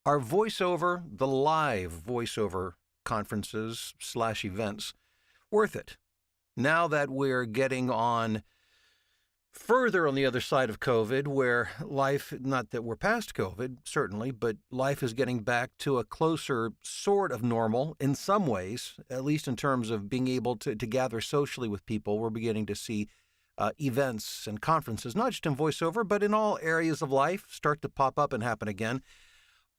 Are voiceover, the live voiceover conferences slash events, worth it? Now that we're getting on further on the other side of COVID, where life, not that we're past COVID, certainly, but life is getting back to a closer sort of normal in some ways, at least in terms of being able to gather socially with people. We're beginning to see events and conferences, not just in voiceover, but in all areas of life, start to pop up and happen again.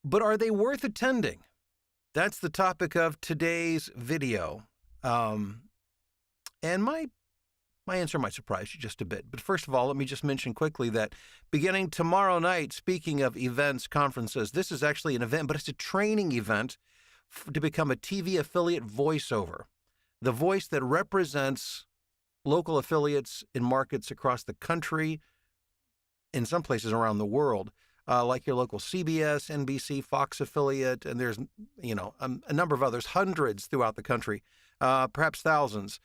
But are they worth attending? That's the topic of today's video. And my answer might surprise you just a bit. But first of all, let me just mention quickly that beginning tomorrow night, speaking of events, conferences, this is actually an event, but it's a training event to become a TV affiliate voiceover. The voice that represents local affiliates in markets across the country, in some places around the world, like your local CBS, NBC, Fox affiliate, and there's, a number of others, hundreds throughout the country, perhaps thousands.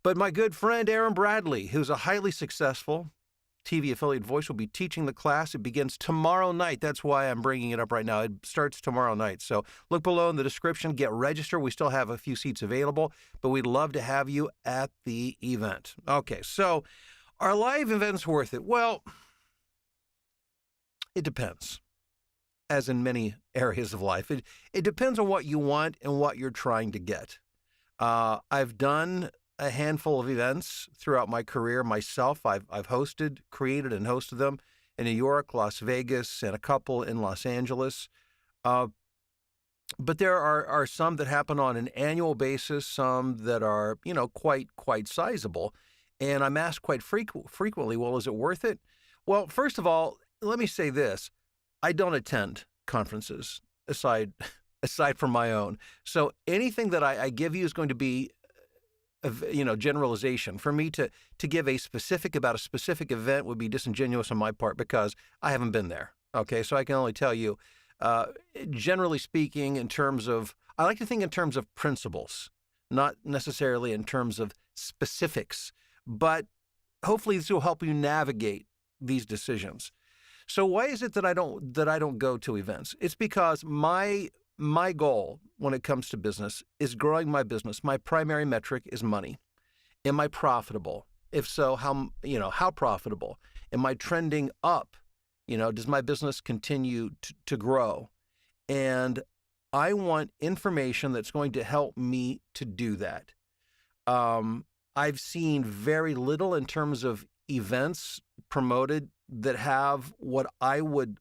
But my good friend Aaron Bradley, who's a highly successful TV affiliate voice, will be teaching the class. It begins tomorrow night. That's why I'm bringing it up right now. It starts tomorrow night. So look below in the description, get registered. We still have a few seats available, but we'd love to have you at the event. Okay, so are live events worth it? Well, it depends, as in many areas of life. It depends on what you want and what you're trying to get. I've done a handful of events throughout my career myself. I've hosted, created, and hosted them in New York, Las Vegas, and a couple in Los Angeles. But there are some that happen on an annual basis, some that are, quite sizable. And I'm asked quite frequently, well, is it worth it? Well, first of all, let me say this. I don't attend conferences aside from my own. So anything that I give you is going to be generalization. For me to give a specific about a specific event would be disingenuous on my part because I haven't been there. Okay, so I can only tell you, generally speaking, I like to think in terms of principles, not necessarily in terms of specifics, but hopefully this will help you navigate these decisions. So why is it that I don't go to events? It's because my goal when it comes to business is growing my business. My primary metric is money. Am I profitable? If so, how profitable? Am I trending up? Does my business continue to grow? And I want information that's going to help me to do that. I've seen very little in terms of events promoted that have what I would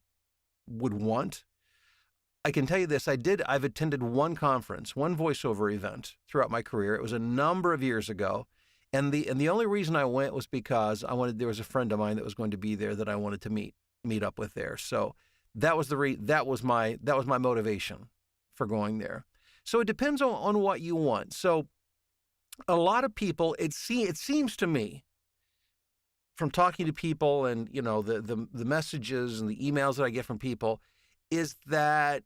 want. I can tell you this, I've attended one conference, one voiceover event throughout my career. It was a number of years ago. And the only reason I went was because there was a friend of mine that was going to be there that I wanted to meet up with there. So that was that was my motivation for going there. So it depends on what you want. So a lot of people, it seems to me, from talking to people and, the messages and the emails that I get from people, is that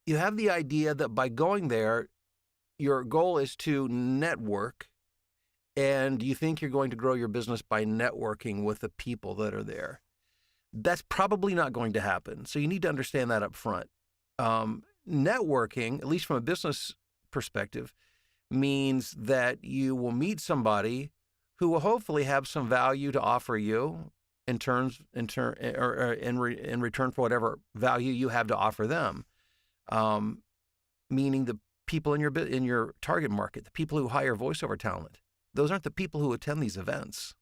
you have the idea that by going there, your goal is to network, and you think you're going to grow your business by networking with the people that are there. That's probably not going to happen. So you need to understand that up front. Networking, at least from a business perspective, means that you will meet somebody who will hopefully have some value to offer you in return for whatever value you have to offer them. Meaning the people in your target market, the people who hire voiceover talent, those aren't the people who attend these events.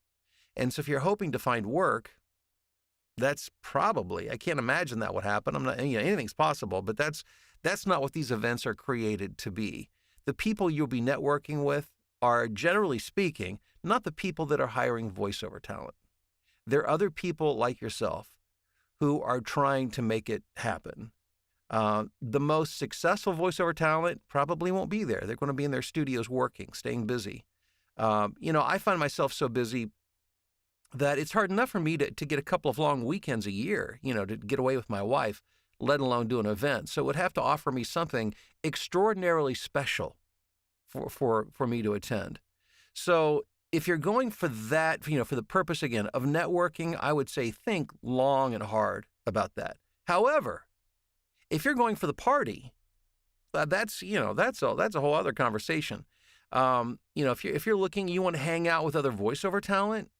And so if you're hoping to find work, that's probably, I can't imagine that would happen. I'm not, anything's possible, but that's not what these events are created to be. The people you'll be networking with are, generally speaking, not the people that are hiring voiceover talent. They're other people like yourself who are trying to make it happen. The most successful voiceover talent probably won't be there. They're going to be in their studios working, staying busy. I find myself so busy that it's hard enough for me to get a couple of long weekends a year, to get away with my wife, let alone do an event. So it would have to offer me something extraordinarily special for me to attend. So if you're going for that, for the purpose, again, of networking, I would say think long and hard about that. However, If you're going for the party, that's a whole other conversation. If you're looking, you want to hang out with other voiceover talent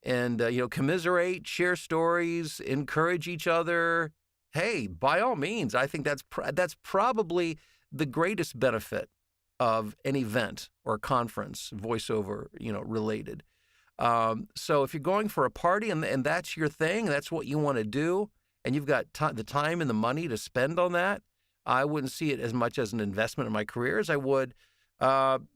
and commiserate, share stories, encourage each other. Hey, by all means, I think that's probably the greatest benefit of an event or conference, voiceover related. So if you're going for a party and that's your thing, that's what you want to do, and you've got the time and the money to spend on that, I wouldn't see it as much as an investment in my career as I would, an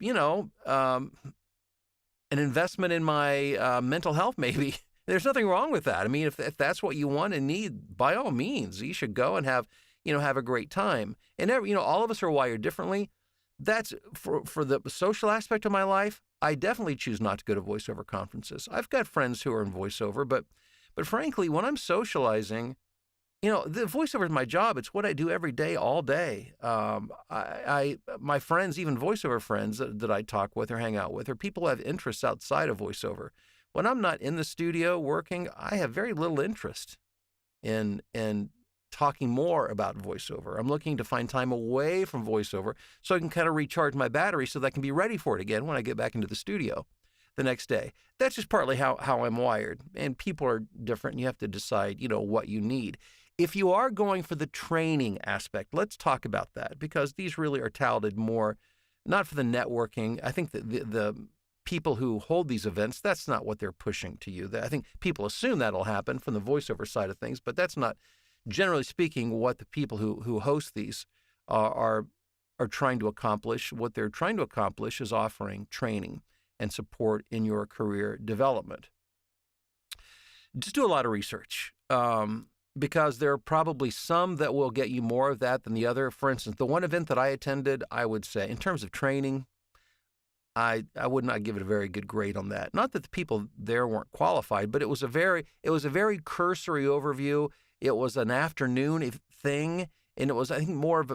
investment in my mental health, maybe. There's nothing wrong with that. I mean, if that's what you want and need, by all means, you should go and have a great time. And all of us are wired differently. That's for the social aspect of my life. I definitely choose not to go to voiceover conferences. I've got friends who are in voiceover, but frankly, when I'm socializing, the voiceover is my job. It's what I do every day, all day. My friends, even voiceover friends that I talk with or hang out with, are people who have interests outside of voiceover. When I'm not in the studio working, I have very little interest in talking more about voiceover. I'm looking to find time away from voiceover so I can kind of recharge my battery so that I can be ready for it again when I get back into the studio the next day. That's just partly how I'm wired. And people are different, and you have to decide, what you need. If you are going for the training aspect, let's talk about that, because these really are touted more, not for the networking. I think that the people who hold these events, that's not what they're pushing to you. I think people assume that'll happen from the voiceover side of things, but that's not, generally speaking, what the people who host these are trying to accomplish. What they're trying to accomplish is offering training and support in your career development. Just do a lot of research. Because there are probably some that will get you more of that than the other. For instance, the one event that I attended, I would say, in terms of training, I would not give it a very good grade on that. Not that the people there weren't qualified, but it was a very cursory overview. It was an afternoon thing, and it was, I think, more of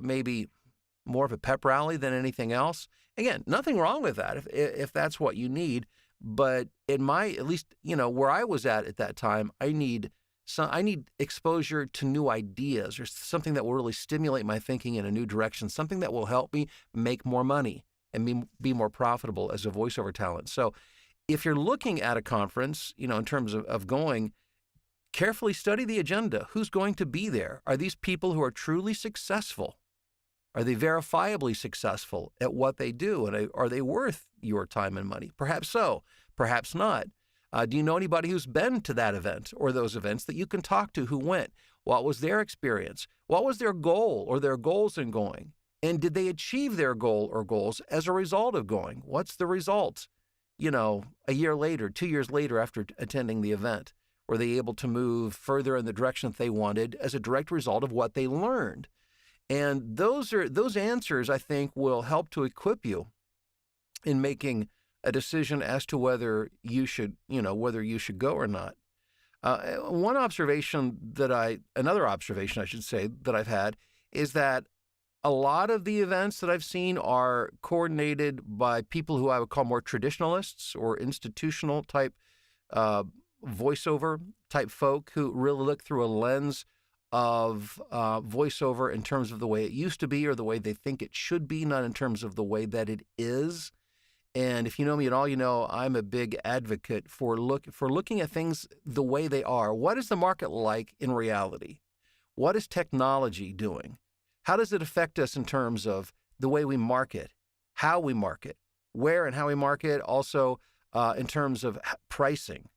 a pep rally than anything else. Again, nothing wrong with that if that's what you need. But at least where I was at that time, I need exposure to new ideas, or something that will really stimulate my thinking in a new direction, something that will help me make more money and be more profitable as a voiceover talent. So if you're looking at a conference, in terms of going, carefully study the agenda. Who's going to be there? Are these people who are truly successful? Are they verifiably successful at what they do? And are they worth your time and money? Perhaps so, perhaps not. Do you know anybody who's been to that event or those events that you can talk to who went? What was their experience? What was their goal or their goals in going? And did they achieve their goal or goals as a result of going? What's the result? A year later, 2 years later after attending the event, were they able to move further in the direction that they wanted as a direct result of what they learned? And those answers, I think, will help to equip you in making a decision as to whether you should go or not. Another observation I should say that I've had is that a lot of the events that I've seen are coordinated by people who I would call more traditionalists or institutional type voiceover type folk, who really look through a lens of voiceover in terms of the way it used to be or the way they think it should be, not in terms of the way that it is. And if you know me at all, I'm a big advocate for looking at things the way they are. What is the market like in reality? What is technology doing? How does it affect us in terms of the way we market, how we market, where and how we market, also in terms of pricing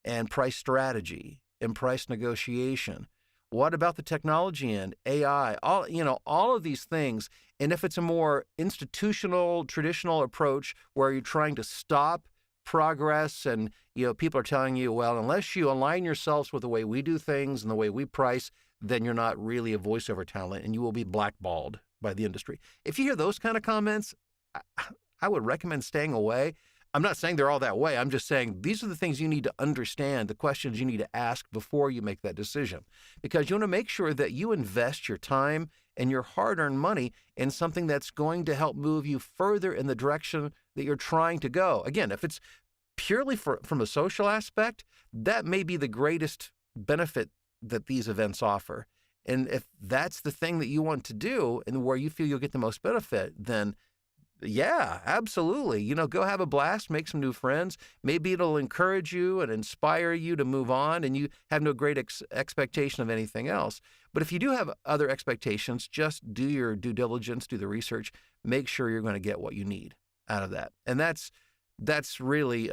and price strategy and price negotiation? What about the technology end, AI, all of these things? And if it's a more institutional, traditional approach where you're trying to stop progress and, people are telling you, well, unless you align yourselves with the way we do things and the way we price, then you're not really a voiceover talent and you will be blackballed by the industry. If you hear those kind of comments, I would recommend staying away. I'm not saying they're all that way. I'm just saying these are the things you need to understand, the questions you need to ask before you make that decision, because you want to make sure that you invest your time and your hard-earned money in something that's going to help move you further in the direction that you're trying to go. Again, if it's purely from a social aspect, that may be the greatest benefit that these events offer. And if that's the thing that you want to do and where you feel you'll get the most benefit, then yeah, absolutely. Go have a blast, make some new friends. Maybe it'll encourage you and inspire you to move on, and you have no great expectation of anything else. But if you do have other expectations, just do your due diligence, do the research, make sure you're going to get what you need out of that. And that's really,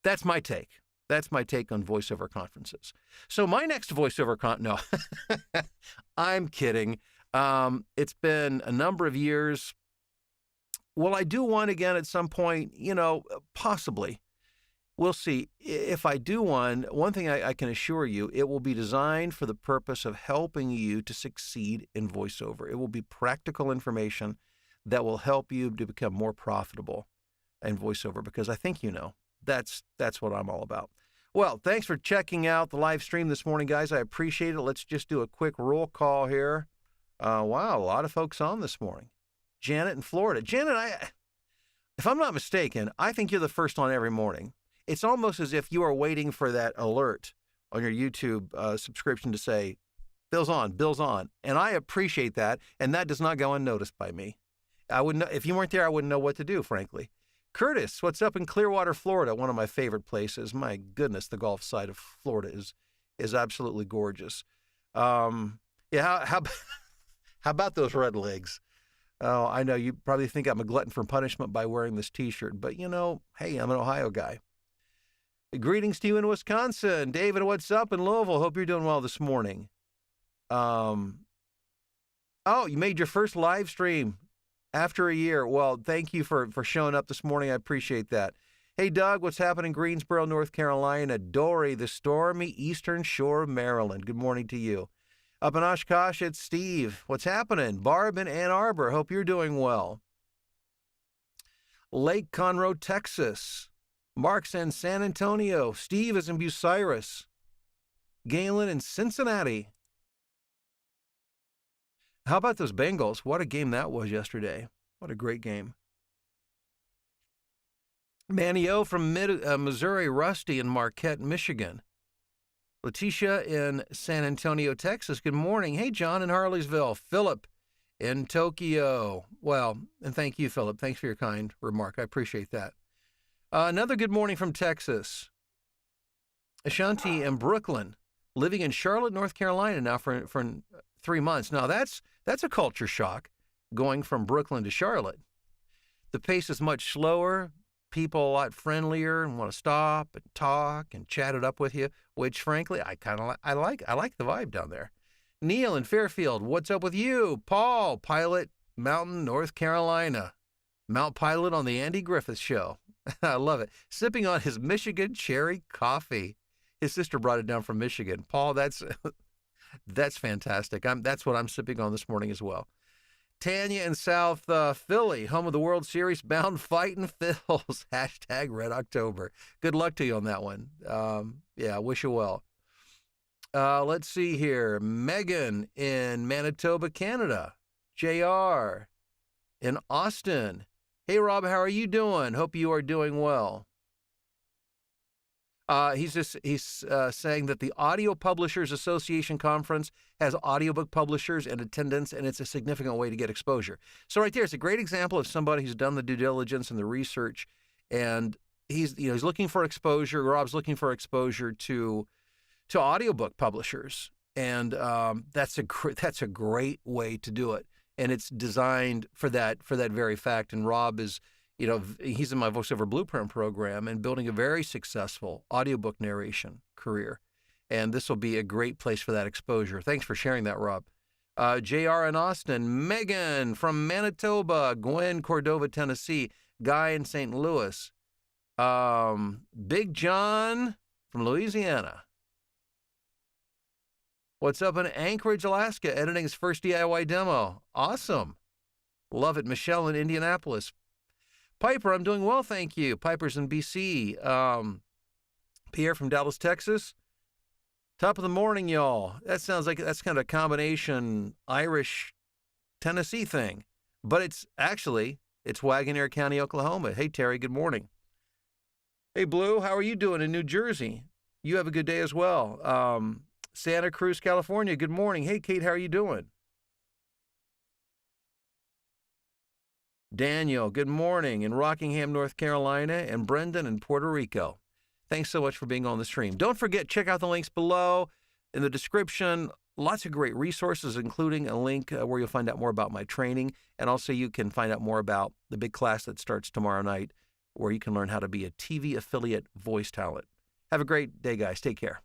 that's my take. That's my take on voiceover conferences. So my next voiceover no, I'm kidding. It's been a number of years. Will I do one again at some point? Possibly. We'll see. If I do one thing I can assure you, it will be designed for the purpose of helping you to succeed in voiceover. It will be practical information that will help you to become more profitable in voiceover, because I think that's what I'm all about. Well, thanks for checking out the live stream this morning, guys. I appreciate it. Let's just do a quick roll call here. Wow, a lot of folks on this morning. Janet in Florida. Janet, if I'm not mistaken, I think you're the first on every morning. It's almost as if you are waiting for that alert on your YouTube subscription to say, Bill's on. And I appreciate that. And that does not go unnoticed by me. I wouldn't, if you weren't there, I wouldn't know what to do, frankly. Curtis, what's up in Clearwater, Florida? One of my favorite places. My goodness, the Gulf side of Florida is absolutely gorgeous. How about those red legs? Oh, I know you probably think I'm a glutton for punishment by wearing this T-shirt, but hey, I'm an Ohio guy. Greetings to you in Wisconsin. David, what's up in Louisville? Hope you're doing well this morning. You made your first live stream after a year. Well, thank you for showing up this morning. I appreciate that. Hey, Doug, what's happening in Greensboro, North Carolina? Dory, the stormy eastern shore of Maryland. Good morning to you. Up in Oshkosh, it's Steve. What's happening? Barb in Ann Arbor. Hope you're doing well. Lake Conroe, Texas. Mark's in San Antonio. Steve is in Bucyrus. Galen in Cincinnati. How about those Bengals? What a game that was yesterday. What a great game. Manny O from Missouri. Rusty in Marquette, Michigan. Letitia in San Antonio, Texas. Good morning. Hey, John in Harleysville. Philip in Tokyo. Well, and thank you, Philip. Thanks for your kind remark. I appreciate that. Another good morning from Texas. Ashanti in Brooklyn, living in Charlotte, North Carolina now for 3 months. Now, that's a culture shock, going from Brooklyn to Charlotte. The pace is much slower. People a lot friendlier and want to stop and talk and chat it up with you, which frankly, I like the vibe down there. Neil in Fairfield, what's up with you? Paul, pilot, Mountain, North Carolina. Mount Pilot on the Andy Griffith Show. I love it. Sipping on his Michigan cherry coffee. His sister brought it down from Michigan. Paul, that's fantastic. That's what I'm sipping on this morning as well. Tanya in South Philly, home of the World Series bound Fightin' Phils. # Red October. Good luck to you on that one. Wish you well. Let's see here. Megan in Manitoba, Canada. JR in Austin. Hey, Rob, how are you doing? Hope you are doing well. He's saying that the Audio Publishers Association Conference has audiobook publishers in attendance, and it's a significant way to get exposure. So right there, it's a great example of somebody who's done the due diligence and the research, and he's looking for exposure. Rob's looking for exposure to audiobook publishers, and that's a great way to do it, and it's designed for that very fact. And Rob is, he's in my VoiceOver Blueprint program and building a very successful audiobook narration career. And this will be a great place for that exposure. Thanks for sharing that, Rob. JR in Austin, Megan from Manitoba, Gwen, Cordova, Tennessee, Guy in St. Louis, Big John from Louisiana. What's up in Anchorage, Alaska, editing his first DIY demo. Awesome. Love it. Michelle in Indianapolis. Piper, I'm doing well, thank you. Piper's in BC. Pierre from Dallas, Texas. Top of the morning, y'all. That sounds like that's kind of a combination Irish Tennessee thing. But it's Wagoneer County, Oklahoma. Hey, Terry, good morning. Hey, Blue, how are you doing in New Jersey? You have a good day as well. Santa Cruz, California. Good morning. Hey, Kate, how are you doing? Daniel, good morning in Rockingham, North Carolina, and Brendan in Puerto Rico. Thanks so much for being on the stream. Don't forget, check out the links below in the description. Lots of great resources, including a link where you'll find out more about my training. And also you can find out more about the big class that starts tomorrow night, where you can learn how to be a TV affiliate voice talent. Have a great day, guys. Take care.